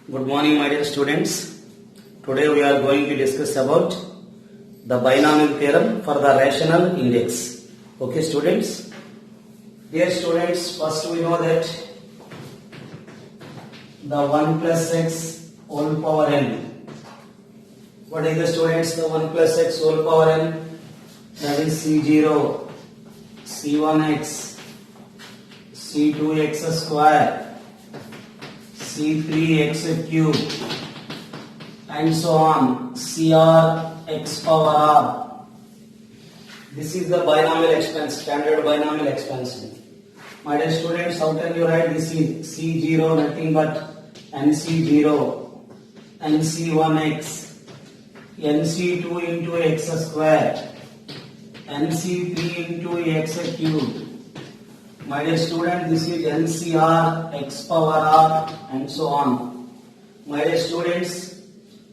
Good morning, my dear students. Today we are going to discuss about the binomial theorem for the rational index. Okay, students? Dear students, first we know that the 1 plus x whole power n. What is the students? The 1 plus x whole power n, that is c0, c1x, c2x square, c3x cube and so on, cr x power r. This is the binomial expansion, standard binomial expansion. My dear students, how can you write this? Is c0 nothing but nc0, nc1x, nc2 into x square, nc3 into x cube. My dear student, this is NCR, x power r and so on. My dear students,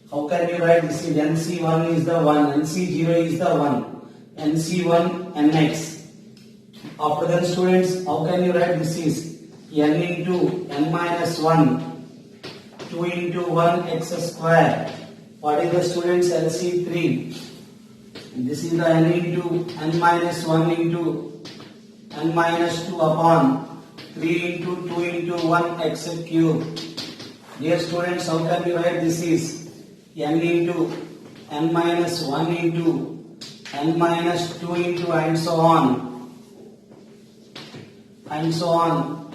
how can you write this? Is NC1 is the 1, NC0 is the 1, NC1 nx. After that, students, how can you write this? Is n into n minus 1, 2 into 1 x square. What is the students? NC3. This is the n into n minus 1 into n minus 2 upon 3 into 2 into 1 x cube. Dear students, how can you write this? Is n into n minus 1 into n minus 2 into and so on,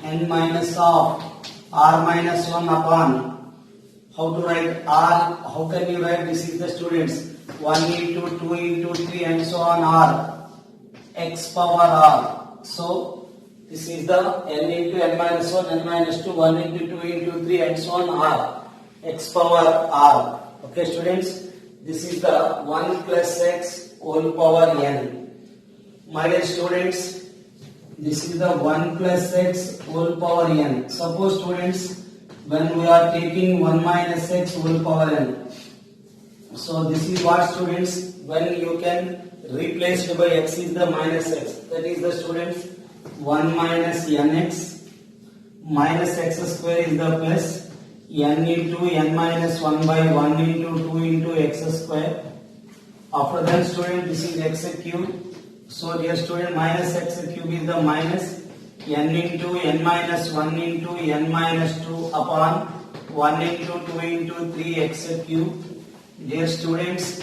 n minus of r minus 1 upon, how to write r, how can you write this? Is the students 1 into 2 into 3 and so on, r x power r. So this is the n into n minus 1, n minus 2, 1 into 2 into 3 and so on, r x power r. Okay, students, this is the 1 plus x whole power n. My dear students, this is the 1 plus x whole power n. Suppose, students, when we are taking 1 minus x whole power n. So this is what, students, when you can replace by x is the minus x. That is the, students, 1 minus nx minus x square is the plus n into n minus 1 by 1 into 2 into x square. After that, student, this is x cube. So dear student, minus x cube is the minus n into n minus 1 into n minus 2 upon 1 into 2 into 3 x cube. Dear students,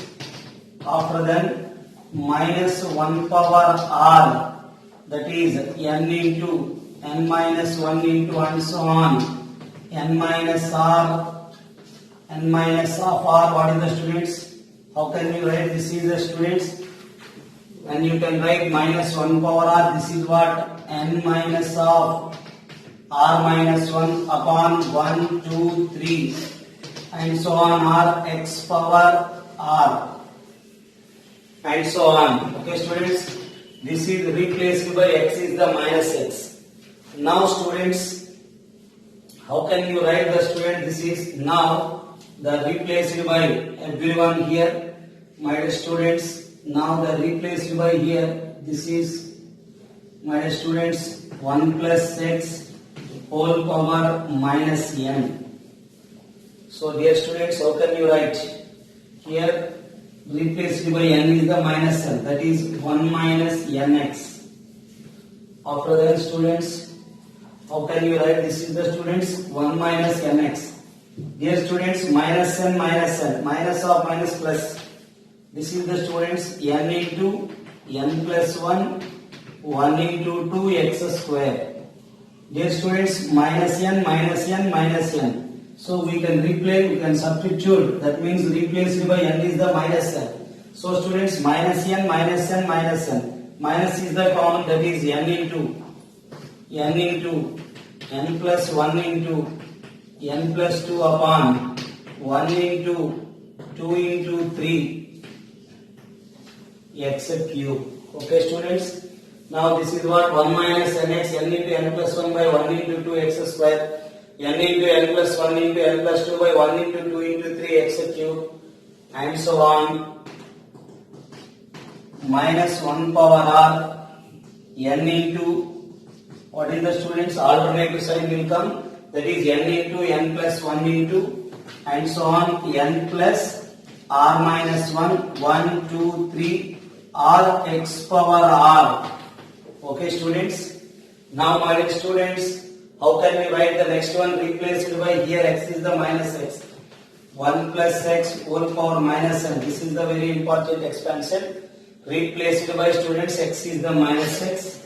after that, minus 1 power r, that is n into n minus 1 into and so on, n minus r, n minus of r. What is the, students? How can you write this? Is the, students, and you can write minus 1 power r. This is what? N minus of r minus 1 upon 1, 2, 3 and so on, r x power r and so on. Okay, students, this is replaced by x is the minus x. Now, students, how can you write the, student? This is now the replaced by everyone here. My dear students, now the replaced by here, this is, my dear students, 1 plus x whole power minus n. So dear students, how can you write? Here replaced by n is the minus n, that is 1 minus nx. After that, students, how can you write this? Is the, students, 1 minus nx. Dear students, minus n, minus of minus plus. This is the, students, n into n plus 1, 1 into 2 x square. Dear students, minus n, minus n, minus n. So we can replace, we can substitute. That means replaced by n is the minus n. So students, minus n, minus n, minus n. Minus is the common, that is n into n plus 1 into n plus 2 upon 1 into 2 into 3 x cube. Okay, students. Now this is what? 1 minus nx, n into n plus 1 by 1 into 2 x square, n into n plus 1 into n plus 2 by 1 into 2 into 3 x cube and so on, minus 1 power r, n into, what is the, students, alternative sign will come, that is n into n plus 1 into and so on n plus r minus 1, 1, 2, 3 r x power r. Okay students. Now my dear students, how can we write the next one? Replaced by here x is the minus x. 1 plus x whole power minus n. This is the very important expansion. Replaced by students x is the minus x.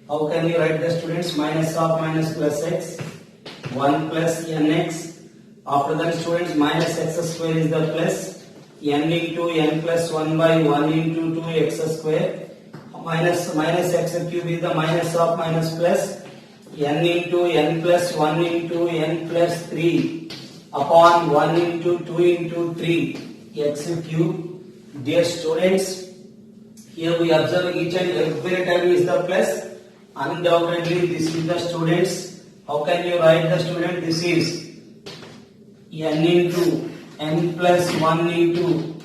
How can you write the students? Minus of minus plus x. 1 plus nx. After that students minus x square is the plus. N into n plus 1 by 1 into 2 x square. Minus x cube is the minus of minus plus. N into n plus 1 into n plus 3 upon 1 into 2 into 3 x cube. Dear students, here we observe each and every time is the plus. Undoubtedly this is the students. How can you write the student? This is n into n plus 1 into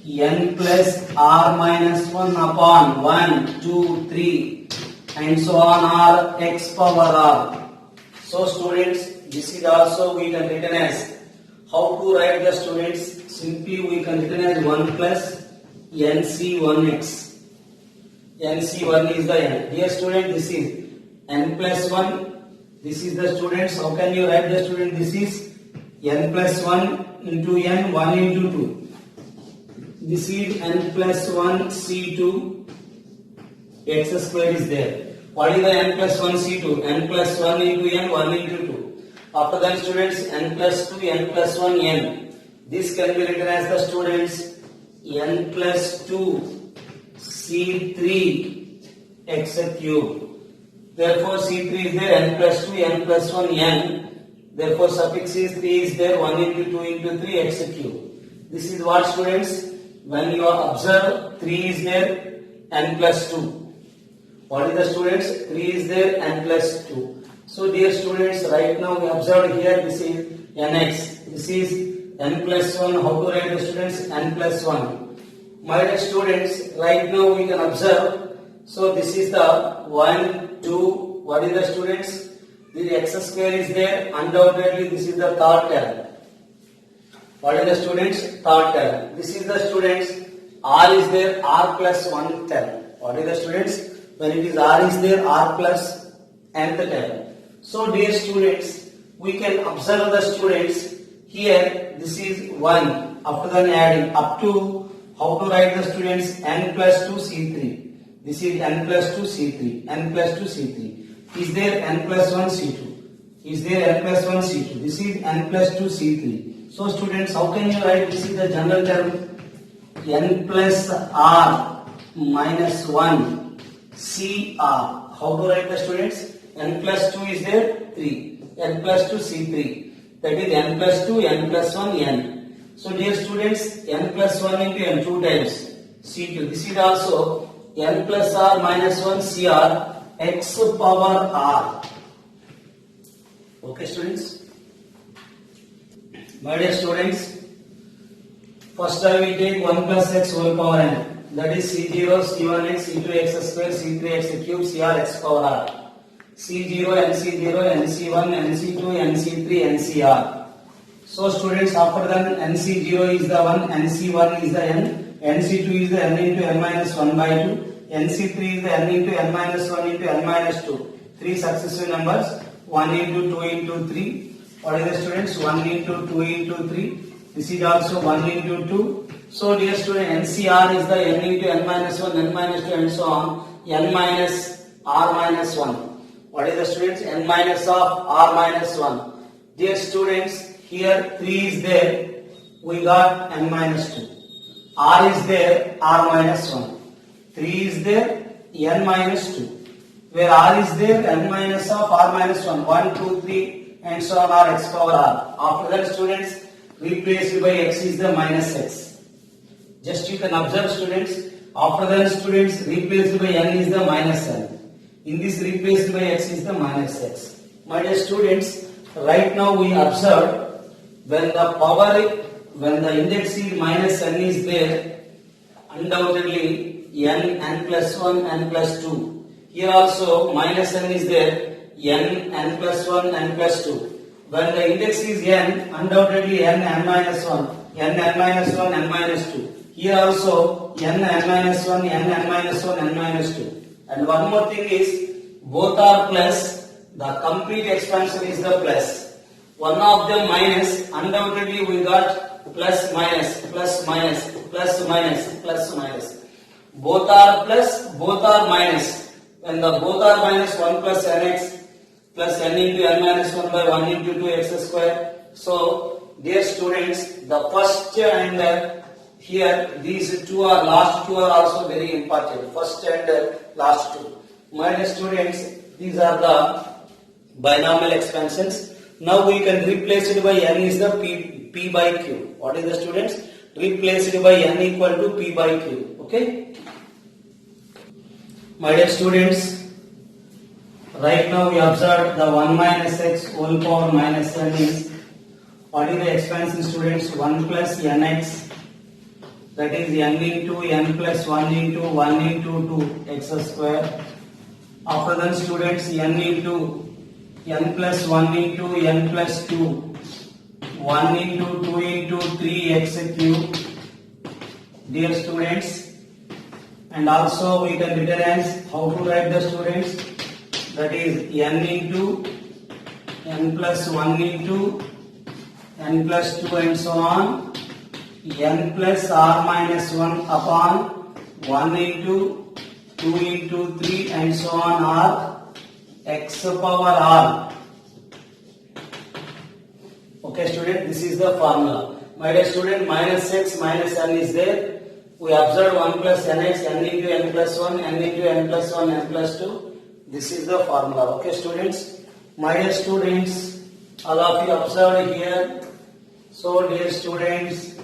n plus r minus 1 upon 1, 2, 3 and so on r x power r. So students, this is also we can written as, how to write the students? Simply we can written as 1 plus nc1x. nc1 is the n. Dear student, this is n plus 1. This is the students. How can you write the student? This is n plus 1 into n, 1 into 2. This is n plus 1 c2 x square is there. What is the n plus 1 c2? N plus 1 into n, 1 into 2. After that students, n plus 2, n plus 1 n. This can be written as the students n plus 2 c3 x cube. Therefore c3 is there, n plus 2, n plus 1 n. Therefore suffix is 3 is there, 1 into 2 into 3 x cube. This is what students? When you observe 3 is there, n plus 2. What is the students? 3 is there, n plus 2. So dear students, right now we observe here this is nx. This is n plus 1. How to write the students? N plus 1. My dear students, right now we can observe. So this is the 1, 2. What is the students? The x square is there. Undoubtedly this is the third term. What is the students? Third term. This is the students. R is there. R plus 1 term. What is the students? When it is R is there, R plus nth term. So dear students, we can observe the students here. This is 1. After then adding up to, how to write the students? N plus 2 C3. This is n plus 2 C3. N plus 2 C3. Is there n plus 1 C2? Is there n plus 1 C2? This is n plus 2 C3. So students, how can you write? This is the general term. N plus R minus 1 CR. How to write the students? N plus 2 is there, 3. N plus 2 C3. That is n plus 2, n plus 1, n. So dear students, n plus 1 into n 2 times C2. This is also n plus R minus 1 CR x power R. Okay students? My dear students, first I will take 1 plus x whole power n. That is C0, C1x, C2x square, C3x cube, CR x power R. C0, NC0, NC1, NC2, NC3, NCR. So students, after that NC0 is the 1, NC1 is the n, NC2 is the n into n minus 1 by 2, NC3 is the n into n minus 1 into n minus 2. 3 successive numbers, 1 into 2 into 3. What is the students? 1 into 2 into 3. This is also 1 into 2. So dear student, NCR is the n into n minus 1, n minus 2 and so on, n minus r minus 1. What is the students? N minus of r minus 1. Dear students, here 3 is there, we got n minus 2. R is there, r minus 1. 3 is there, n minus 2. Where r is there, n minus of r minus 1. 1, 2, 3 and so on r x power r. After that students, replaced by x is the minus x. Just you can observe students, after that students, replaced by n is the minus n. In this replaced by x is the minus x. My dear students, right now we observe when the index is minus n is there, undoubtedly n plus 1, n plus 2. Here also minus n is there, n plus 1, n plus 2. when the index is n, undoubtedly n minus 1, n minus 1, n minus 2. Here also n minus 1, n minus 1, n minus 2. And one more thing is, both are plus, the complete expansion is the plus. One of them minus, undoubtedly we got plus minus, plus minus, plus minus, plus minus. Both are plus, both are minus. When the both are minus, 1 plus nx plus n into n minus 1 by 1 into 2x square. So, dear students, the first and here these two are, last two are also very important. First and last two. My dear students, these are the binomial expansions. Now we can replace it by n is the p by q. What is the students? Replace it by n equal to p by q. Okay? My dear students, right now we observe the 1 minus x whole power minus n is, what is the expansion students? 1 plus nx, that is n into n plus 1 into 1 into 2 x square. After that students, n into n plus 1 into n plus 2, 1 into 2 into 3x cube. Dear students, and also we can written as, how to write the students, that is n into n plus 1 into n plus 2 and so on, n plus r minus 1 upon 1 into 2 into 3 and so on r x power r. Okay student, this is the formula. My dear student, minus x minus n is there. We observe 1 plus nx, n into n plus 1, n into n plus 1, n plus 2. This is the formula. Okay students. My dear students, all of you observed here. So dear students,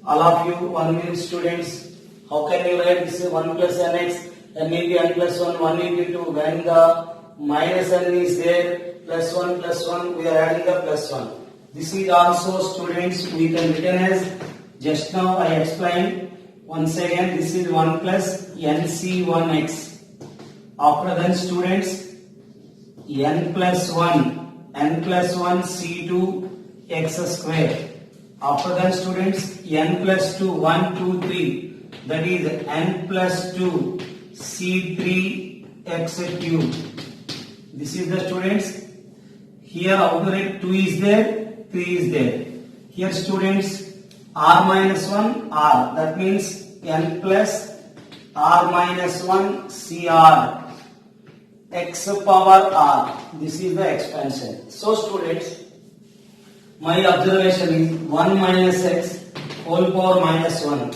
all of you 1 minute students, how can you write this 1 plus nx, n into n plus 1, 1 into 2, when the minus n is there, plus 1, we are adding the plus 1. This is also students, we can written as, just now I explained, once again this is 1 plus nc1x. After then students, n plus 1 c2 x square. After that students, n plus 2, 1, 2, 3, that is n plus 2 c3 x cube. This is the students. Here how to write? 2 is there, 3 is there. Here students, r minus 1 r, that means n plus r minus 1 cr x power r. This is the expansion. So students, my observation is 1 minus x whole power minus 1.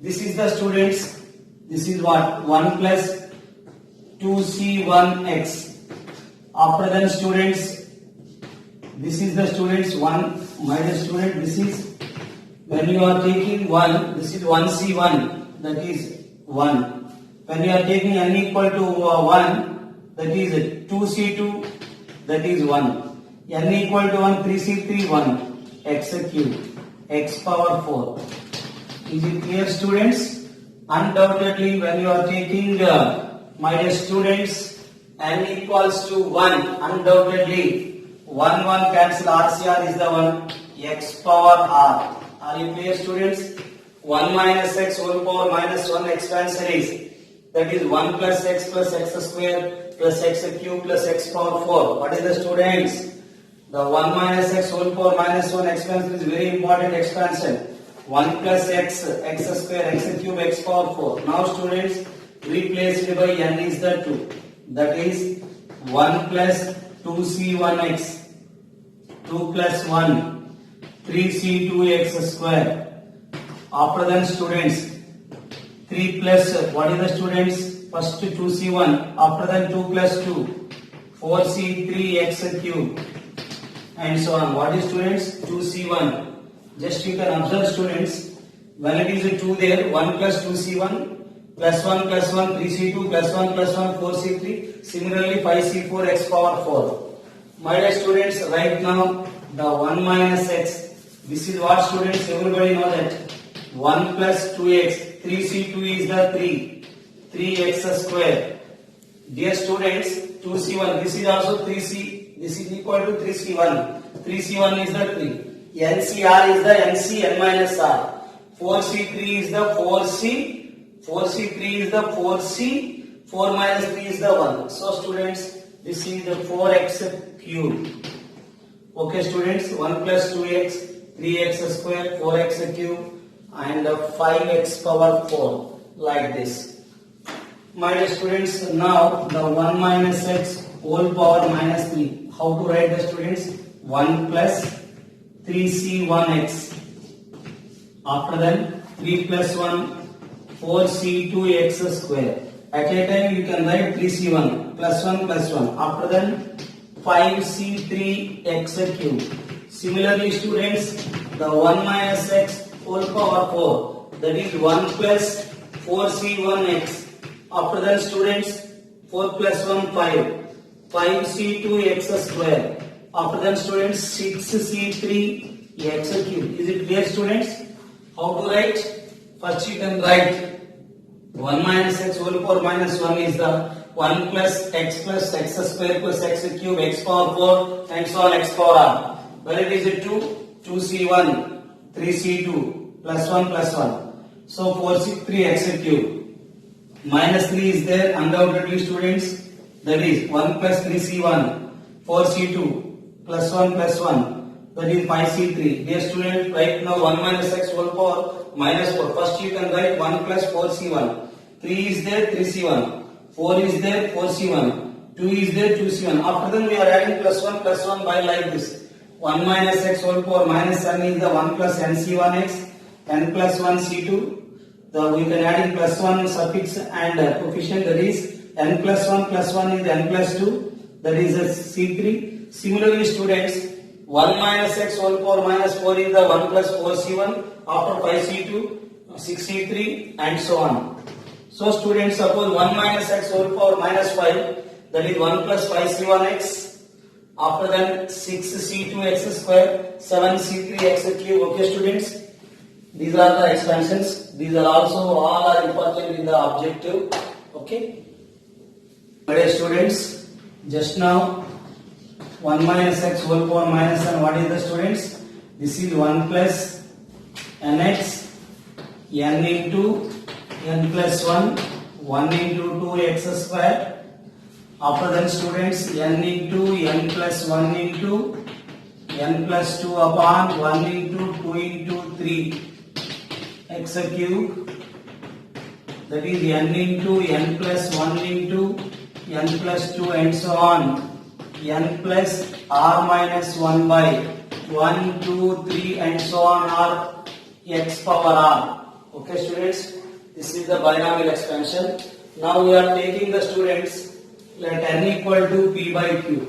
This is the students, this is what? 1 plus 2c1x. After that students, this is the students 1, my dear student, this is, when you are taking 1, this is 1c1, that is 1. When you are taking n equal to 1, that is 2c2, that is 1. n equal to 1, 3c3, 1, x cube, x power 4. Is it clear students? Undoubtedly when you are taking, my dear students, n equals to 1, undoubtedly 1 cancel, RCR is the 1, x power r. Are you clear students? 1 minus x whole power minus 1 expansion is, that is 1 plus x square plus x cube plus x power 4. What is the students? The 1 minus x whole power minus 1 expansion is very important expansion. 1 plus x square, x cube, x power 4. Now students, replace it by n is the 2. That is 1 plus 2c1x, 2 plus 1, 3c2x square. After that students, 3 plus, what is the students? First 2c1, after that 2 plus 2, 4c3x cube, and so on. What is students? 2c1. Just you can observe students, when it is a 2 there, 1 plus 2c1, plus 1 plus 1, 3c2, plus 1 plus 1, 4c3, similarly 5c4 x power 4. My dear students, right now, the 1 minus x, this is what students, everybody know that, 1 plus 2x, 3c2 is the 3, 3x square. Dear students, 2c1. This is also 3c. This is equal to 3c1. 3c1 is the 3. NCR is the NC n minus r. 4c3 is the 4c. 4c3 is the 4c. 4 minus 3 is the 1. So students, this is the 4x cube. Okay students, 1 plus 2x, 3x square, 4x cube and 5x power 4 like this. My dear students, now the 1 minus x whole power minus 3. How to write the students? 1 plus 3c1x. After that 3 plus 1, 4c2x square. At a time you can write 3c1 plus 1 plus 1. After that 5c3x cube. Similarly students, the 1 minus x whole power 4, that is 1 plus 4c1x. After that students, 4 plus 1 5, 5c2x square. After that students, 6c3x cube. Is it clear students? How to write? First you can write 1 minus x whole power minus 1 is the 1 plus x square plus x cube, x power 4 and so on x power r. Well, it is a 2c1, 3c2 plus 1 plus 1. So 4c3 x cube. Minus 3 is there undoubtedly students. That is 1 plus 3c1, 4c2 plus 1 plus 1. That is 5c3. Dear student, right now 1 minus x whole power minus 4. First you can write 1 plus 4c1. 3 is there, 3c1. 4 is there, 4c1. 2 is there, 2c1. After that we are adding plus 1 by like this. 1 minus x whole power minus n is the 1 plus nc1x, n plus 1 c2. We can add in plus 1 suffix and coefficient, that is n plus 1 is n plus 2, that is a c3. Similarly students, 1 minus x whole power minus 4 is the 1 plus 4c1, after 5c2, 6c3 and so on. So students, suppose 1 minus x whole power minus 5, that is 1 plus 5c1x, after that 6c2x square, 7c3x cube. Okay students, these are the expansions. These are also all are important in the objective. Okay. My dear students, just now 1 minus x whole power minus n, what is the students? This is 1 plus nx n into n plus 1, 1 into 2x square. After that students, n into n plus 1 into n plus 2 upon 1 into 2 into 3 x cube, that is n into n plus 1 into n plus 2 and so on, n plus r minus 1 by 1, 2, 3 and so on are x power r. Okay students, this is the binomial expansion. Now we are taking the students, let n equal to p by q.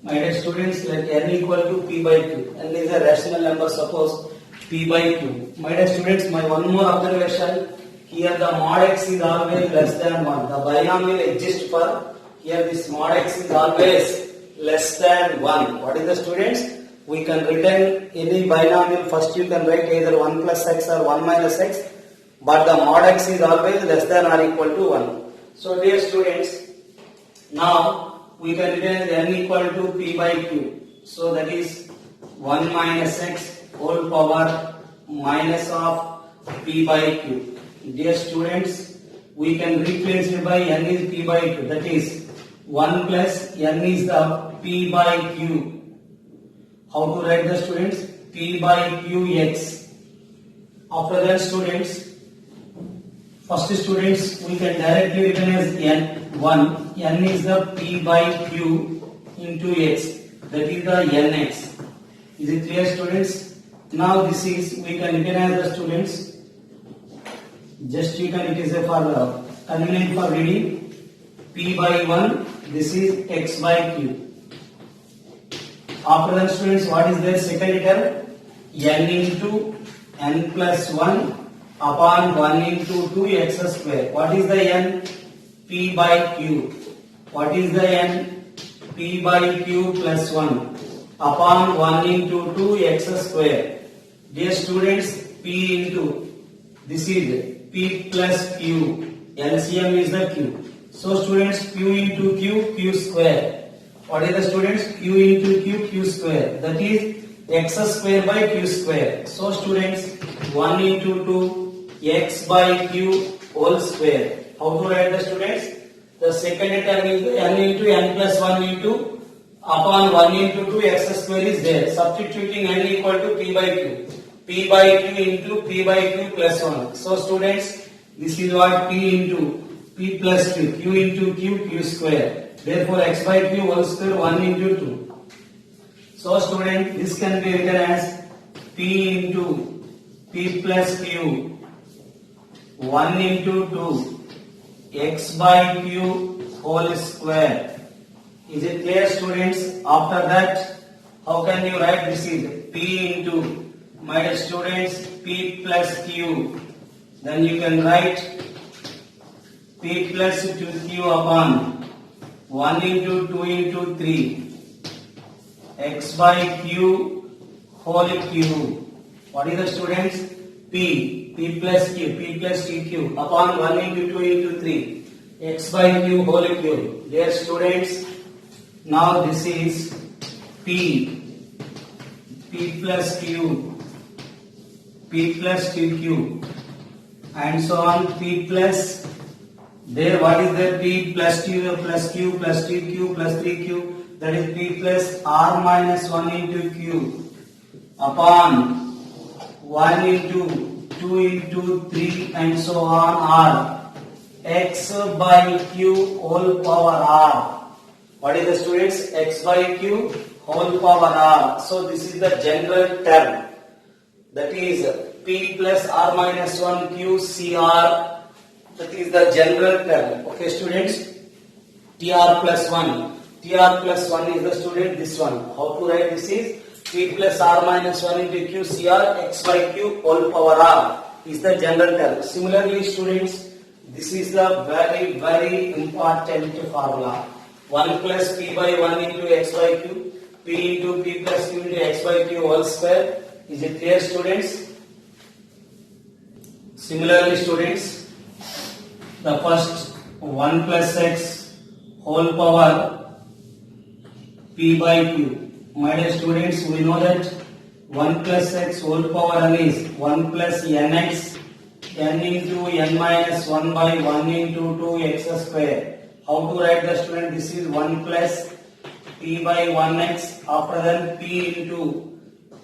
My dear students, let n equal to p by q. N is a rational number, suppose p by q. My dear students, my one more observation. Here the mod x is always less than 1. The binomial exists for, here this mod x is always less than 1. What is the students? We can return any binomial. First you can write either 1 plus x or 1 minus x. But the mod x is always less than or equal to 1. So dear students, now we can return n equal to p by q. So that is 1 minus x whole power minus of p by q. Dear students, we can replace it by n is p by q. That is 1 plus n is the p by q. How to write the students? P by qx. After that students, first students, we can directly written as n1. N is the p by q into x. That is the nx. Is it clear students? Now this is, we can written as the students. Just you can, it is a for convenient for reading. P by 1. This is x by q. After that students, what is their second term? N into n plus 1 upon 1 into 2x square. What is the n? P by q. What is the n? P by q plus 1 upon 1 into 2x square. Dear students, p into, this is p plus q LCM is the Q. So students, Q into Q, Q square. What is the students? Q into Q, Q square. That is x square by Q square. So students, 1 into 2 x by Q whole square. How to write the students? The second term is n into n plus 1 into upon 1 into 2 x square is there. Substituting n equal to p by q. P by q into p by q plus 1. So students, this is what p into p plus q, q into q, q square. Therefore x by q whole square 1 into 2. So student, this can be written as p into p plus q 1 into 2 x by q whole square. Is it clear students? After that, how can you write this is p into, my dear students, p plus q. Then you can write p plus 2q upon 1 into 2 into 3 x by q whole cube. What is the students? P plus q, p plus q upon 1 into 2 into 3 x by q whole cube. Dear students, now this is p plus q, p plus 2q and so on, p plus, there what is there? P plus q plus q plus 2q plus 3q, that is p plus r minus 1 into q upon 1 into 2 into 3 and so on r x by q whole power r. What is the students? X by q whole power r. So this is the general term, that is p plus r minus 1 q cr. That is the general term. Okay students, tr plus 1. tr plus 1 is the student this one. How to write this is p plus r minus 1 into q cr x by q whole power r is the general term. Similarly students, this is the very important formula. 1 plus p by 1 into x by q, p into p plus q into x by q whole square. Is it clear students? Similarly students, the first 1 plus x whole power p by q. My dear students, we know that 1 plus x whole power n is 1 plus nx, n into n minus 1 by 1 into 2x square. How to write the student? This is 1 plus p by 1x, after then p into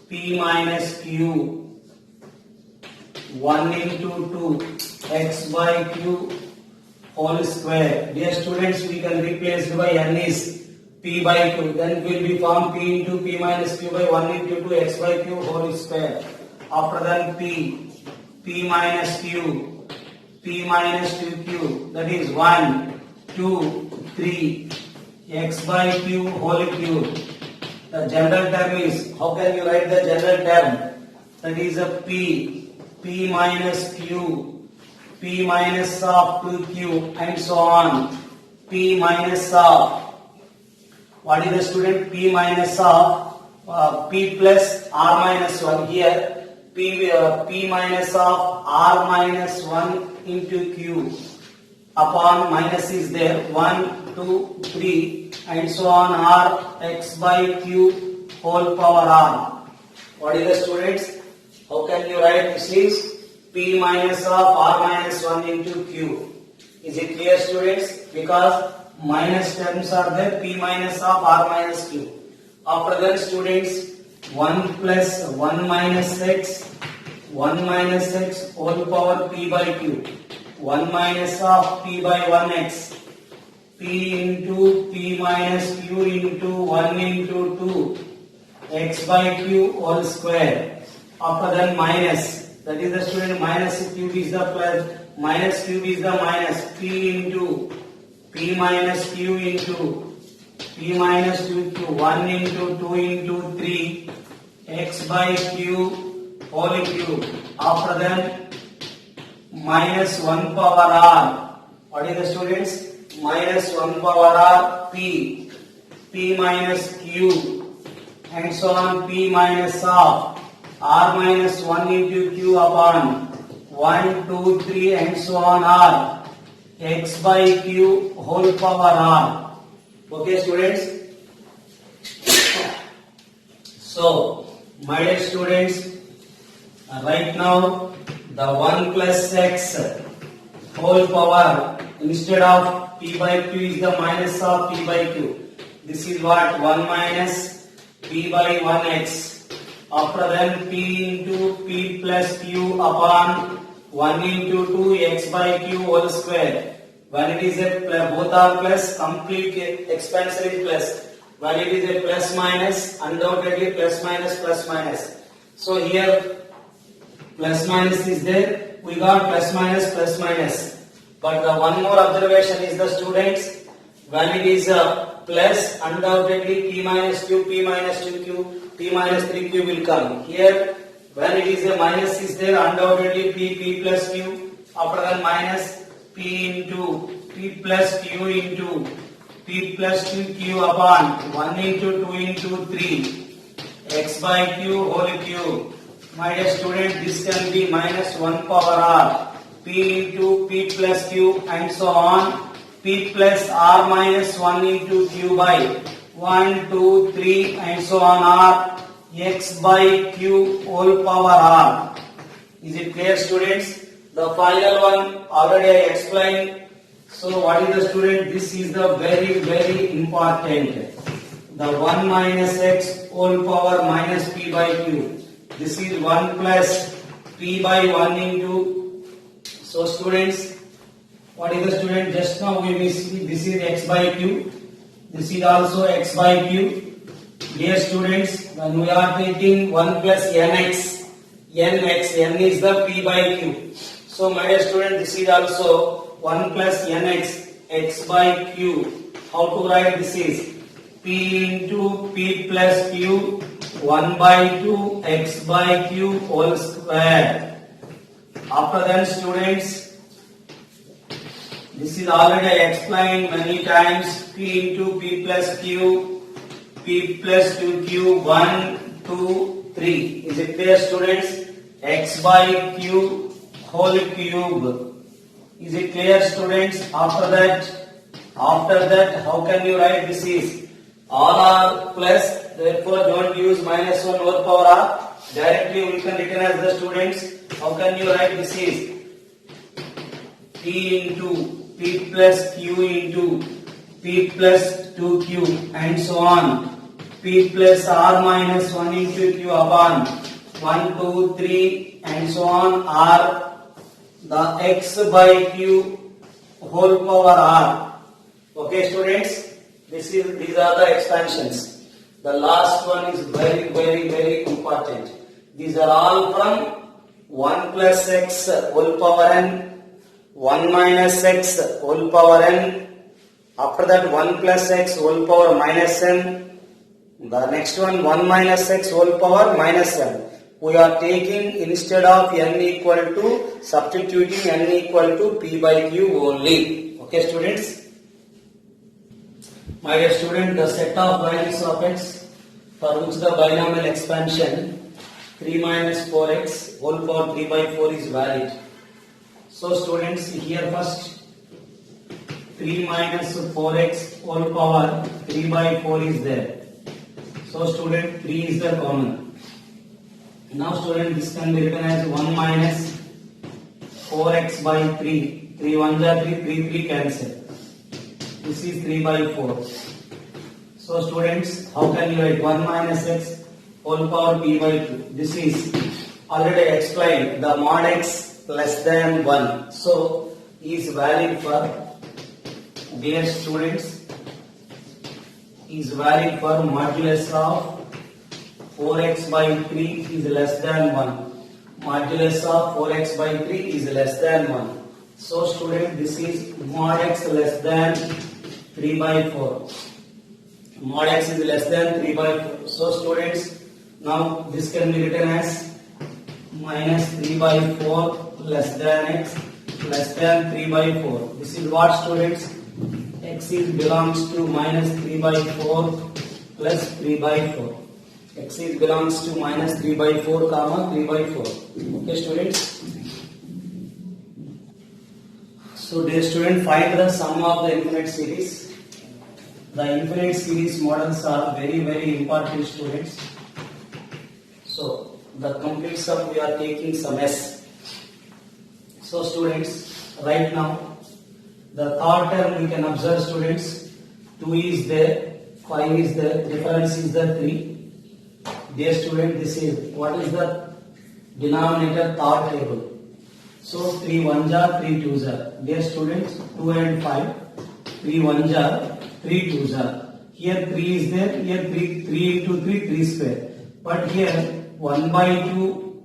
p minus q 1 into 2 x by q whole square. Dear students, we can replace by n is p by q, then will be form p into p minus q by 1 into 2 x by q whole square. After then p minus q, p minus 2q, that is 1 2 3 x by q whole cube. The general term is, how can you write the general term? That is a p minus q, p minus of 2q and so on, p minus of, what is the student? P minus of p plus r minus 1. Here p minus of r minus 1 into q upon minus is there 1 2 3 and so on r x by q whole power r. What is the students? How can you write this is p minus of r minus 1 into q. Is it clear students? Because minus terms are there, p minus of r minus q. After that students, 1 plus 1 minus x whole power p by q, 1 minus of p by 1x, p into p minus q into 1 into 2 x by q whole square. After that minus, that is the student, minus cube is the plus, minus cube is the minus, p into p minus q into p minus 2q, 1 into 2 into 3 x by q whole cube. After that minus 1 power r. What is the students? Minus 1 power r p minus q and so on, p minus of r minus 1 into q upon 1 2 3 and so on r x by q whole power r. Okay, students. So, my dear students, right now the 1 plus x whole power instead of p by q is the minus of p by q. This is what 1 minus p by 1x. After then p into p plus q upon 1 into 2 x by q whole square. When it is a both are plus, complete expansion is plus. When it is a plus minus, undoubtedly plus minus plus minus. So here plus minus is there. We got plus minus plus minus. But the one more observation is the students, when it is a plus, undoubtedly p minus 2q, p minus 3q will come. Here when it is a minus is there, undoubtedly p plus q. After that minus p into p plus q into p plus 2q upon 1 into 2 into 3 x by q whole cube. My dear student, this can be minus 1 power r p into p plus q and so on, p plus r minus 1 into q by 1, 2, 3 and so on r x by q whole power r. Is it clear, students? The final one already I explained. So what is the student? This is the very important. The 1 minus x whole power minus p by q. This is 1 plus p by 1 into. So students, what is the student? Just now we will see this is x by q. This is also x by q. Dear students, when we are taking 1 plus nx, n is the p by q. So my dear student, this is also 1 plus nx, x by q. How to write this is p into p plus q 1 by 2 x by q whole square. After that, students, this is already I explained many times. P into p plus q, p plus 2q 1, 2, 3. Is it clear, students? X by q whole cube. Is it clear, students? After that, how can you write this is all are plus, therefore don't use minus 1 whole power r. Directly we can written as the students. How can you write this is p into p plus q into p plus 2q and so on, p plus r minus 1 into q upon 1, 2, 3 and so on r the x by q whole power r. Okay, students, these are the expansions. The last one is very important. These are all from 1 plus x whole power n, 1 minus x whole power n. After that 1 plus x whole power minus n. The next one 1 minus x whole power minus n. We are taking instead of n equal to, substituting n equal to p by q only. Okay, students? My dear student, the set of values of x for which the binomial expansion 3 minus 4x whole power 3 by 4 is valid. So students, here first 3 minus 4x whole power 3 by 4 is there. So student, 3 is the common. Now student, this can be written as 1 minus 4x by 3. 3 1 are 3, 3 cancel. This is 3 by 4. So students, how can you write 1 minus x whole power p by 2? This is already explained, the mod x less than 1. So is valid for, dear students, is valid for modulus of 4x by 3 is less than 1. Modulus of 4x by 3 is less than 1. So student, this is mod x less than 3 by 4. Mod x is less than 3 by 4. So students, now this can be written as minus 3 by 4 less than x less than 3 by 4. This is what, students? X is belongs to minus 3 by 4 plus 3 by 4. X is belongs to minus 3 by 4 comma 3 by 4. Okay, students? So dear student, find the sum of the infinite series. The infinite series models are very important, students. So the complete sum we are taking sum S. So students, right now the third term we can observe, students. 2 is there, 5 is there, difference is the 3. Dear student, this is what is the denominator third table. So 3 1s are 3 2s are. Dear students, 2 and 5, 3 1s are 3 2s are. Here 3 is there, here 3 into 3, 3 square. But here 1 by 2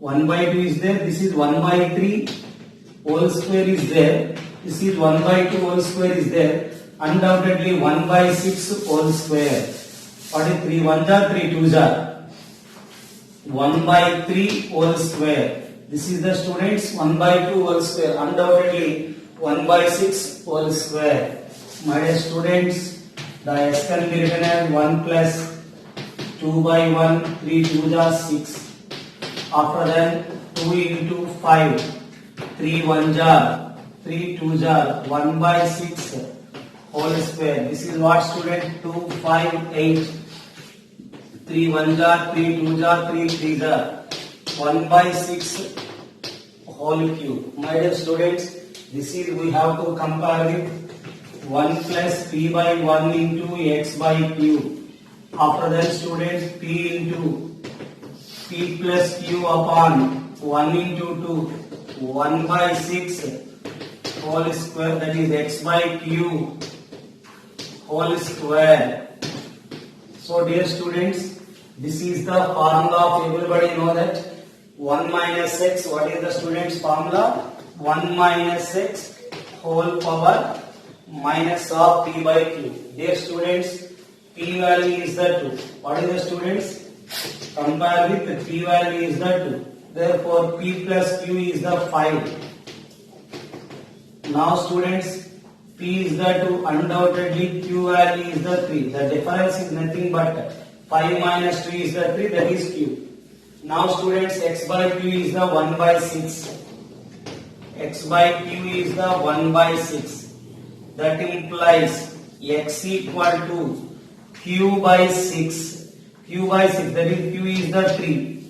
is there, this is 1 by 3 whole square is there, this is 1 by 2 whole square is there, undoubtedly 1 by 6 whole square. What is 3 1s are 3 2s are? 1 by 3 whole square. This is the students 1 by 2 whole square, undoubtedly 1 by 6 whole square. My dear students, the S can be written as 1 plus 2 by 1, 3 2s are 6. After that 2 into 5, 3 1s are 3 2s are 1 by 6 whole square. This is what, student? 2 5 8. 3 1s are 3 2s are 3 3s are 1 by 6 whole cube. My dear students, this is we have to compare with 1 plus p by 1 into x by q. After that, students, p into p plus q upon 1 into 2, 1 by 6 whole square, that is x by q whole square. So dear students, this is the formula of everybody know that 1 minus x, what is the students formula? 1 minus x whole power minus of p by q. Dear students, p value is the 2. What is the students? Compare with the p value is the 2. Therefore, p plus q is the 5. Now students, p is the 2, undoubtedly q value is the 3. The difference is nothing but 5 minus 2 is the 3, that is q. Now students, x by q is the 1 by 6. X by q is the 1 by 6. That implies x equal to q by 6. Q by 6, that is q is the 3.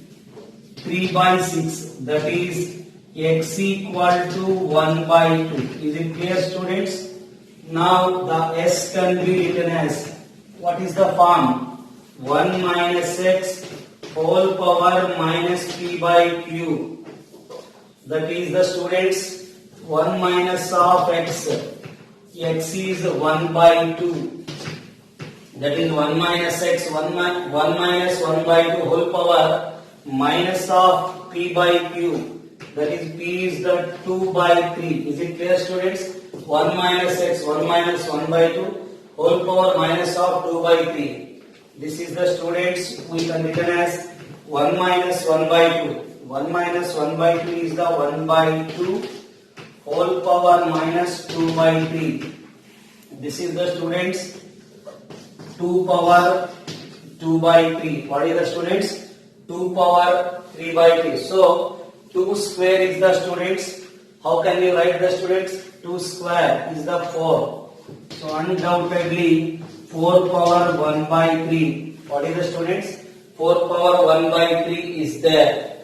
3 by 6, that is x equal to 1 by 2. Is it clear, students? Now the s can be written as, what is the form? 1 minus x whole power minus p by q. That is the students 1 minus of x. X is 1 by 2. That is 1 minus x, 1 minus 1 by 2 whole power minus of p by q. That is p is the 2 by 3. Is it clear, students? 1 minus x, 1 minus 1 by 2 whole power minus of 2 by 3. This is the students we can written as 1 minus 1 by 2. 1 minus 1 by 2 is the 1 by 2 whole power minus 2 by 3. This is the students 2 power 2 by 3. What is the students? 2 power 3 by 3. So 2 square is the students. How can you write the students? 2 square is the 4. So undoubtedly 4 power 1 by 3. What is the students? 4 power 1 by 3 is there.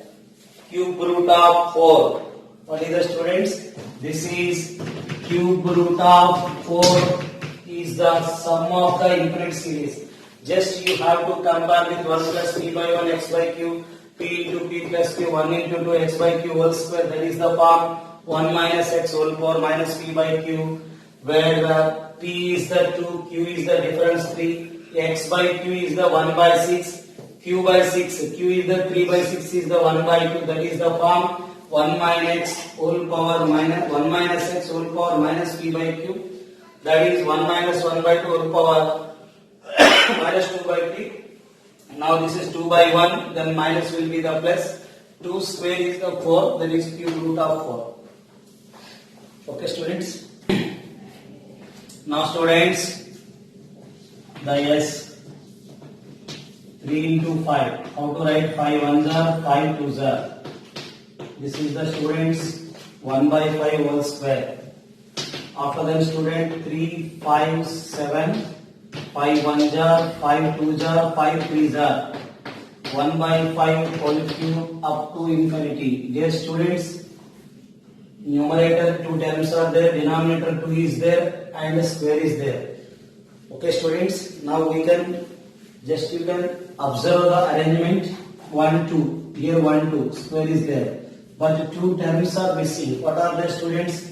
Cube root of 4. What is the students? This is cube root of 4 is the sum of the infinite series. Just you have to compare with 1 plus p by 1 x by q, p into p plus q, 1 into 2 x by q whole square. That is the form 1 minus x whole power minus p by q, where the p is the 2, q is the difference 3, x by q is the 1 by 6, q by 6, q is the 3 by 6 is the 1 by 2. That is the form 1 minus x whole power minus 1 minus x whole power minus p by q. That is 1 minus 1 by 2 whole power minus 2 by 3. Now this is 2 by 1, then minus will be the plus. 2 square is the 4, that is cube root of 4. Okay, students? Now students, the S 3 into 5. How to write 5 1s are 5 2s are. This is the students 1 by 5 whole square. After then student 3, 5, 7, 5 1 jar, 5 2 jar, 5 3 jar. 1 by 5 whole cube up to infinity. Dear students, numerator 2 terms are there, denominator 2 is there, and square is there. Okay students, now we can just you can observe the arrangement 1 2. Here 1 2 square is there, but 2 terms are missing. What are the students?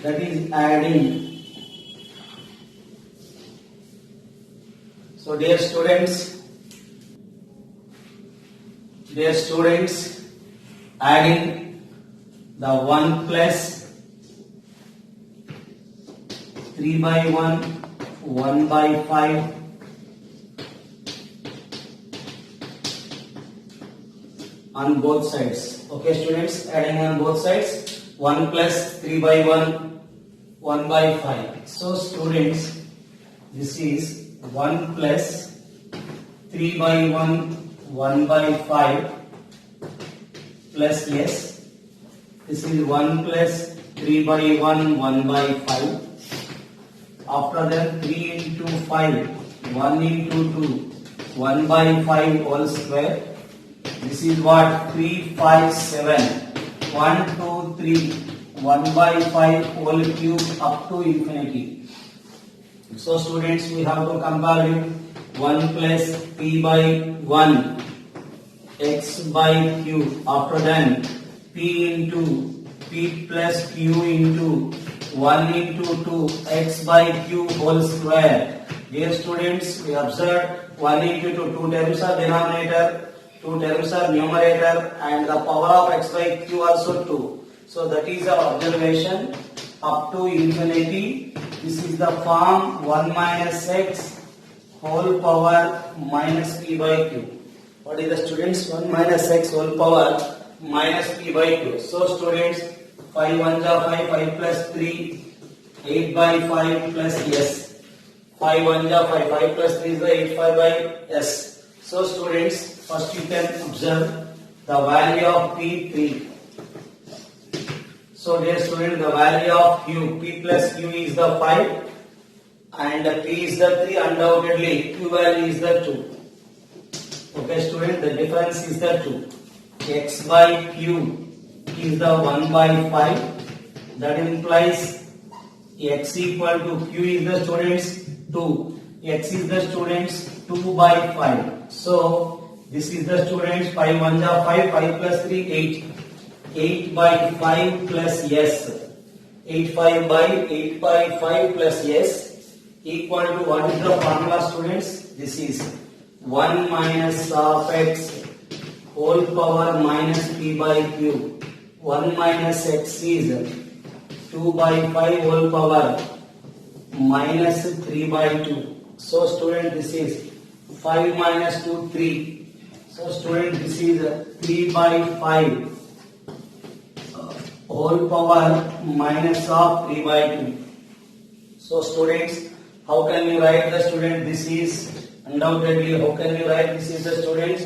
That is adding. So dear students, adding the 1 plus 3 by 1, 1 by 5, on both sides. Okay students, adding on both sides 1 plus 3 by 1, 1 by 5. So students, this is 1 plus 3 by 1, 1 by 5 plus yes. This is 1 plus 3 by 1, 1 by 5. After that 3 into 5, 1 into 2, 1 by 5 whole square. This is what? 3, 5, 7. 1, 2, 3. 1 by 5 whole cube up to infinity. So students, we have to compare it. 1 plus p by 1 x by q. After then p into p plus q into 1 into 2 x by q whole square. Dear students, we observed 1 into 2 terms are denominator, 2 terms are numerator, and the power of x by q also 2. So that is our observation up to infinity. This is the form 1 minus x whole power minus p by q. What is the students? 1 minus x whole power minus p by q. So students, 5 1 ja 5, 5 plus 3, 8 by 5 plus s. 5 1 ja 5, 5 plus 3 is the 8 5 by s. So students, first you can observe the value of p3. So dear student, the value of q, p plus q is the 5 and p is the 3. Undoubtedly q value is the 2. Okay student, the difference is the 2. X by q is the 1 by 5. That implies x equal to q is the students 2. X is the students 2 by 5. So this is the students 5 1 ja 5, 5 plus 3 8. 8 by 5 plus yes. 8 5 by 8 by 5 plus yes equal to what is the formula students? This is 1 minus of x whole power minus p by q. 1 minus x is 2 by 5 whole power minus 3 by 2. So student, this is 5 minus 2 3. So student, this is 3 by 5 whole power minus of 3 by 2. So students, how can you write the student? This is undoubtedly, how can you write this is the students?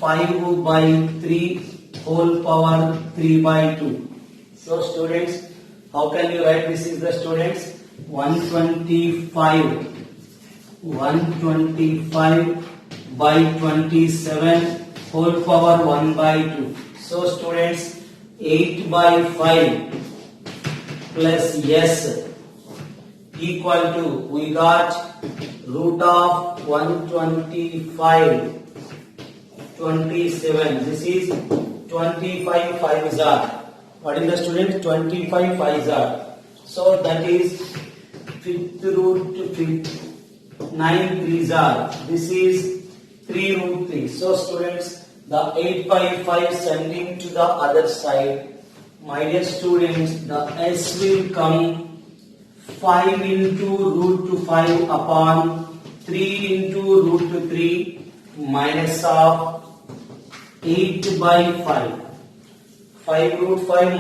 5 by 3 whole power 3 by 2. So students, how can you write this is the students? 125 by 27 whole power 1 by 2. So students, 8 by 5 plus yes equal to, we got root of 125 27. This is 25 5s are. What is the student? 25 5s are. So that is 5th root to 5th, 9 3s are. This is 3 root 3. So students, the 8 by 5 sending to the other side. My dear students, the s will come 5 into root to 5 upon 3 into root to 3 minus of 8 by 5. 5 root 5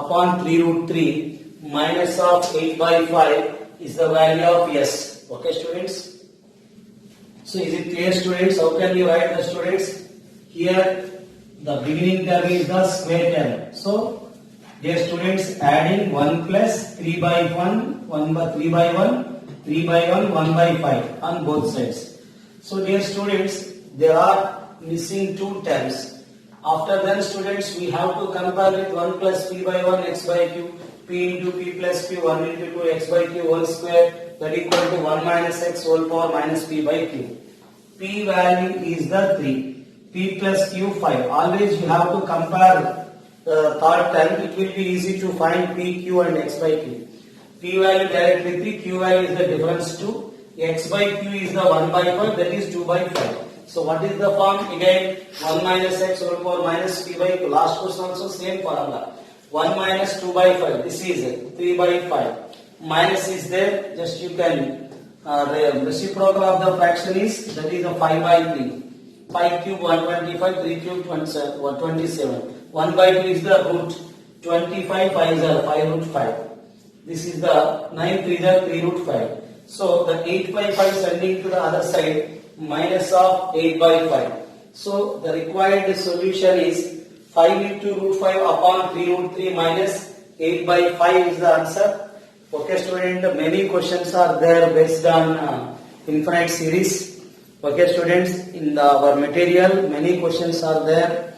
upon 3 root 3 minus of 8 by 5 is the value of s. Okay students? So is it clear students? How can you write the students? Here the beginning term is the square term. So dear students, adding 1 plus 3 by 1 1 by 3 by 1, 3 by 1, 1 by 5 on both sides. So dear students, there are missing two terms. After then students, we have to compare with 1 plus p by 1 x by q, p into p plus q, 1 into 2 x by q whole square, that equal to 1 minus x whole power minus p by q. P value is the 3, p plus q 5. Always you have to compare the third term. It will be easy to find p, q and x by q. P value directly 3, q value is the difference 2, x by q is the 1 by 5, that is 2 by 5. So what is the form? Again 1 minus x whole power minus p by q. Last question also same formula. 1 minus 2 by 5, this is 3 by 5. Minus is there, just you can the reciprocal of the fraction is, that is a 5 by 3. 5 cube 125, 3 cube 27. 1 by 2 is the root. 25, 5 is 5 root 5. This is the 9 3 is 3 root 5. So the 8 by 5 sending to the other side, minus of 8 by 5. So the required solution is 5 into root 5 upon 3 root 3 minus 8 by 5 is the answer. Okay student, many questions are there based on infinite series. Okay students, in our material many questions are there.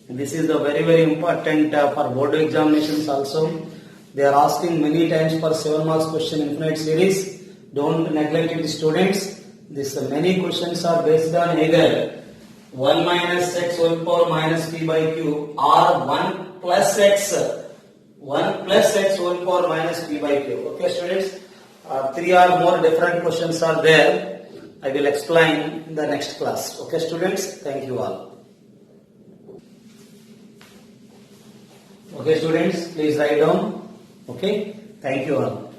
This is the very important for board examinations also. They are asking many times for 7 marks question infinite series. Don't neglect it students. This many questions are based on either 1 minus x whole power minus p by q or 1 plus x. 1 plus x whole power minus p by q. Okay students, 3 or more different questions are there. I will explain in the next class. Okay students, thank you all. Okay students, please write down. Okay, thank you all.